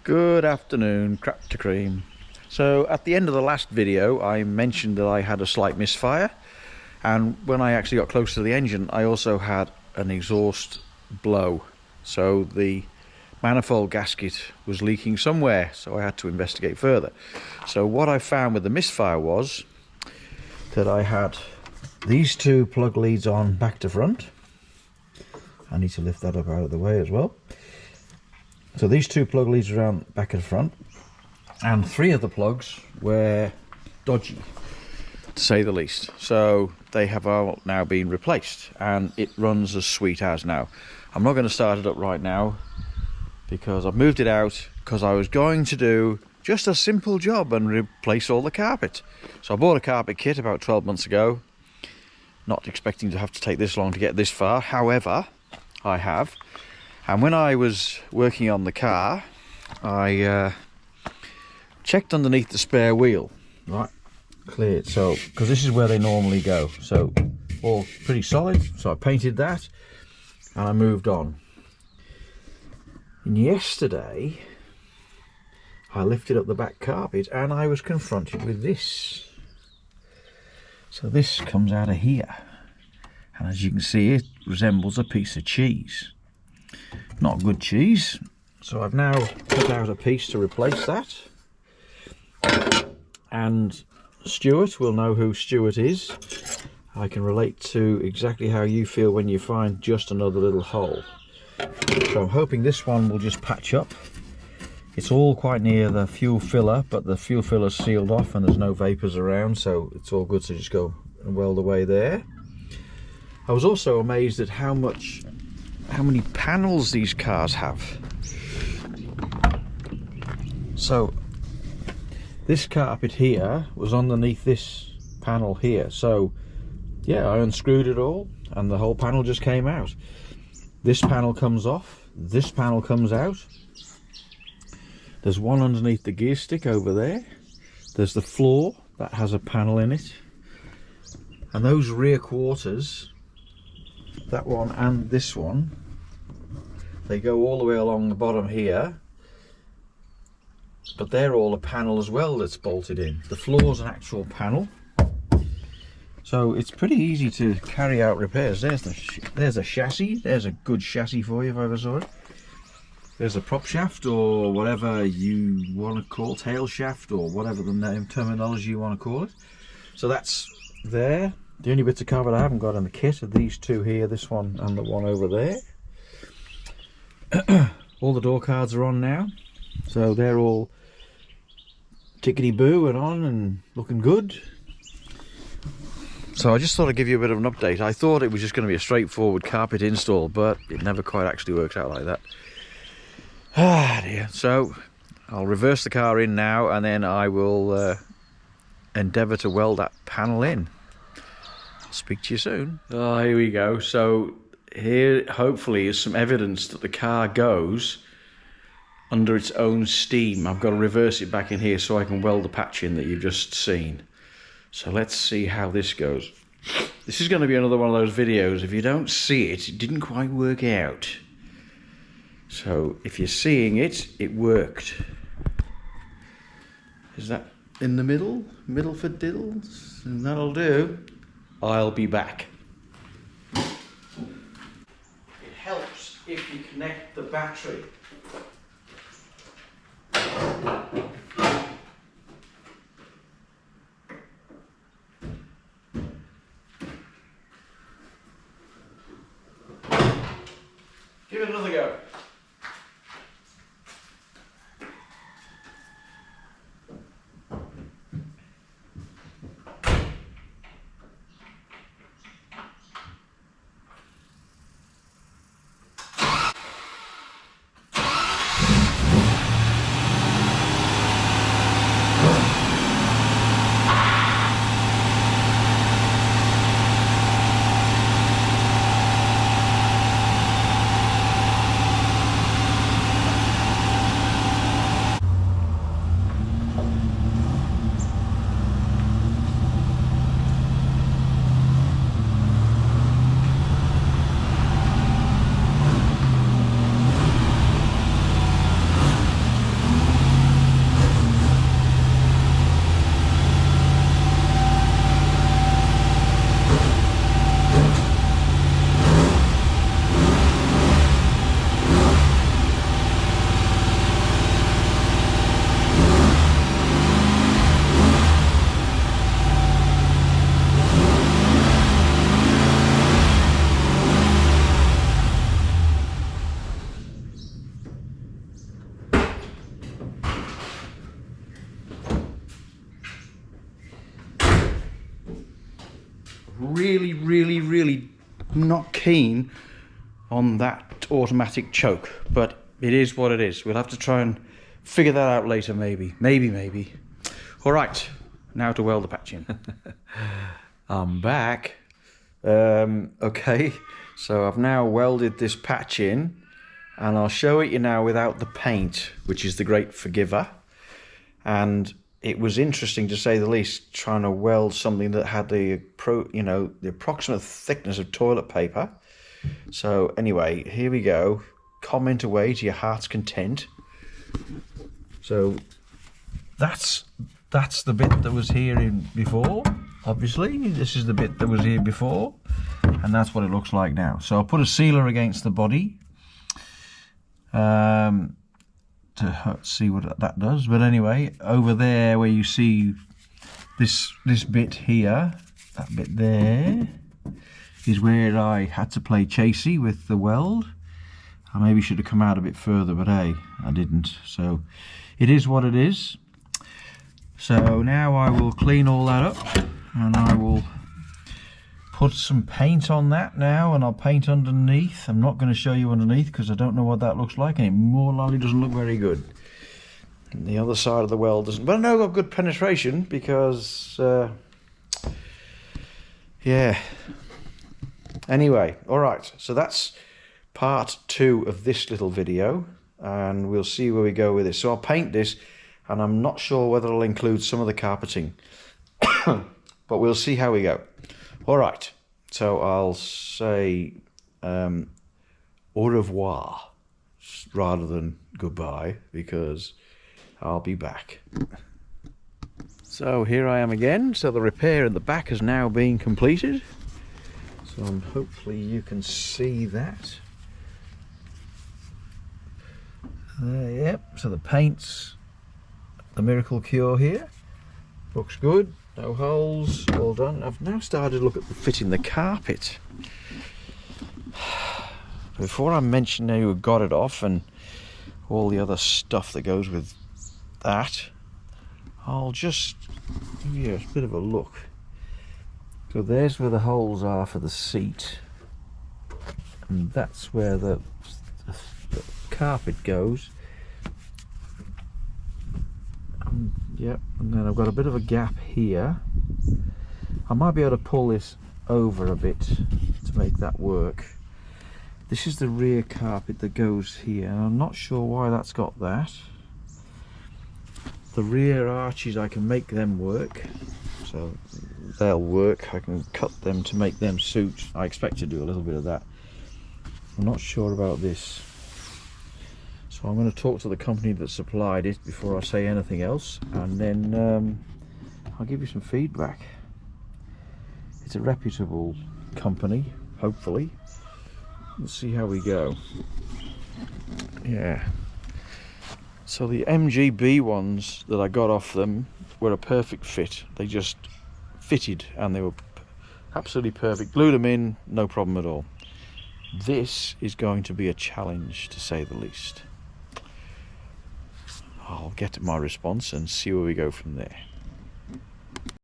Good afternoon, crap to cream. So at the end of the last video I mentioned that I had a slight misfire, and when I actually got close to the engine I also had an exhaust blow. So the manifold gasket was leaking somewhere, so I had to investigate further. So what I found with the misfire was that I had these two plug leads on back to front. I need to lift that up out of the way as well. So these two plug leads around back and front, and three of the plugs were dodgy, to say the least. So they have all now been replaced, and it runs as sweet as now. I'm not going to start it up right now because I've moved it out because I was going to do just a simple job and replace all the carpet. So I bought a carpet kit about 12 months ago, not expecting to have to take this long to get this far. However, I have. And when I was working on the car, I checked underneath the spare wheel, right, cleared, so, because this is where they normally go, so all pretty solid. So I painted that and I moved on. And yesterday I lifted up the back carpet and I was confronted with this. So this comes out of here, and as you can see it resembles a piece of cheese. Not good cheese, so I've now cut out a piece to replace that. And Stuart will know who Stuart is. I can relate to exactly how you feel when you find just another little hole. So I'm hoping this one will just patch up. It's all quite near the fuel filler, but the fuel filler's sealed off and there's no vapors around, so it's all good to just go and weld away there. I was also amazed at how many panels these cars have. So this carpet here was underneath this panel here, so yeah, I unscrewed it all and the whole panel just came out. This panel comes off, this panel comes out, there's one underneath the gear stick over there, there's the floor that has a panel in it, and those rear quarters, that one and this one, they go all the way along the bottom here, but they're all a panel as well that's bolted in. The floor's an actual panel, so it's pretty easy to carry out repairs. There's a chassis. There's a good chassis for you if I ever saw it. There's a prop shaft, or whatever you want to call it, tail shaft, or whatever the name terminology you want to call it. So that's there. The only bits of carpet I haven't got in the kit are these two here, this one and the one over there. All the door cards are on now, so they're all tickety-boo and on and looking good. So I just thought I'd give you a bit of an update. I thought it was just going to be a straightforward carpet install, but it never quite actually works out like that. Ah dear. So I'll reverse the car in now, and then I will endeavour to weld that panel in. I'll speak to you soon. Oh, here we go. So here hopefully is some evidence that the car goes under its own steam. I've got to reverse it back in here so I can weld the patch in that you've just seen. So let's see how this goes. This is going to be another one of those videos, if you don't see it, it didn't quite work out. So if you're seeing it, it worked. Is that in the middle? Middle for diddles? And that'll do. I'll be back. Helps if you connect the battery. Give it another go. really not keen on that automatic choke, but it is what it is. We'll have to try and figure that out later, maybe. All right, now to weld the patch in. I'm back. Okay, so I've now welded this patch in, and I'll show it you now without the paint, which is the great forgiver. And it was interesting, to say the least, trying to weld something that had the approximate thickness of toilet paper. So anyway, here we go. Comment away to your heart's content. So that's the bit that was here before. Obviously, this is the bit that was here before, and that's what it looks like now. So I'll put a sealer against the body to see what that does. But anyway, over there where you see this bit here, that bit there is where I had to play chasey with the weld. I maybe should have come out a bit further, but hey, I didn't. So it is what it is. So now I will clean all that up, and I will put some paint on that now, and I'll paint underneath. I'm not going to show you underneath because I don't know what that looks like, and it more likely doesn't look very good. And the other side of the weld doesn't, but I know I've got good penetration because yeah. Anyway, all right, so that's part 2 of this little video, and we'll see where we go with this. So I'll paint this, and I'm not sure whether it'll include some of the carpeting, but we'll see how we go. All right, so I'll say au revoir rather than goodbye, because I'll be back. So here I am again. So the repair in the back has now been completed. So hopefully you can see that. Yep, so the paint's the miracle cure here. Looks good, no holes, all done. I've now started to look at fitting the carpet. Before I mention how you got it off and all the other stuff that goes with that, I'll just give you a bit of a look. So there's where the holes are for the seat, and that's where the carpet goes. Yep, and then I've got a bit of a gap here. I might be able to pull this over a bit to make that work. This is the rear carpet that goes here, and I'm not sure why that's got that. The rear arches, I can make them work, so they'll work. I can cut them to make them suit. I expect to do a little bit of that. I'm not sure about this. So I'm going to talk to the company that supplied it before I say anything else, and then I'll give you some feedback. It's a reputable company, hopefully. Let's see how we go. Yeah. So the MGB ones that I got off them were a perfect fit. They just fitted, and they were absolutely perfect. Glued them in, no problem at all. This is going to be a challenge, to say the least. I'll get to my response and see where we go from there.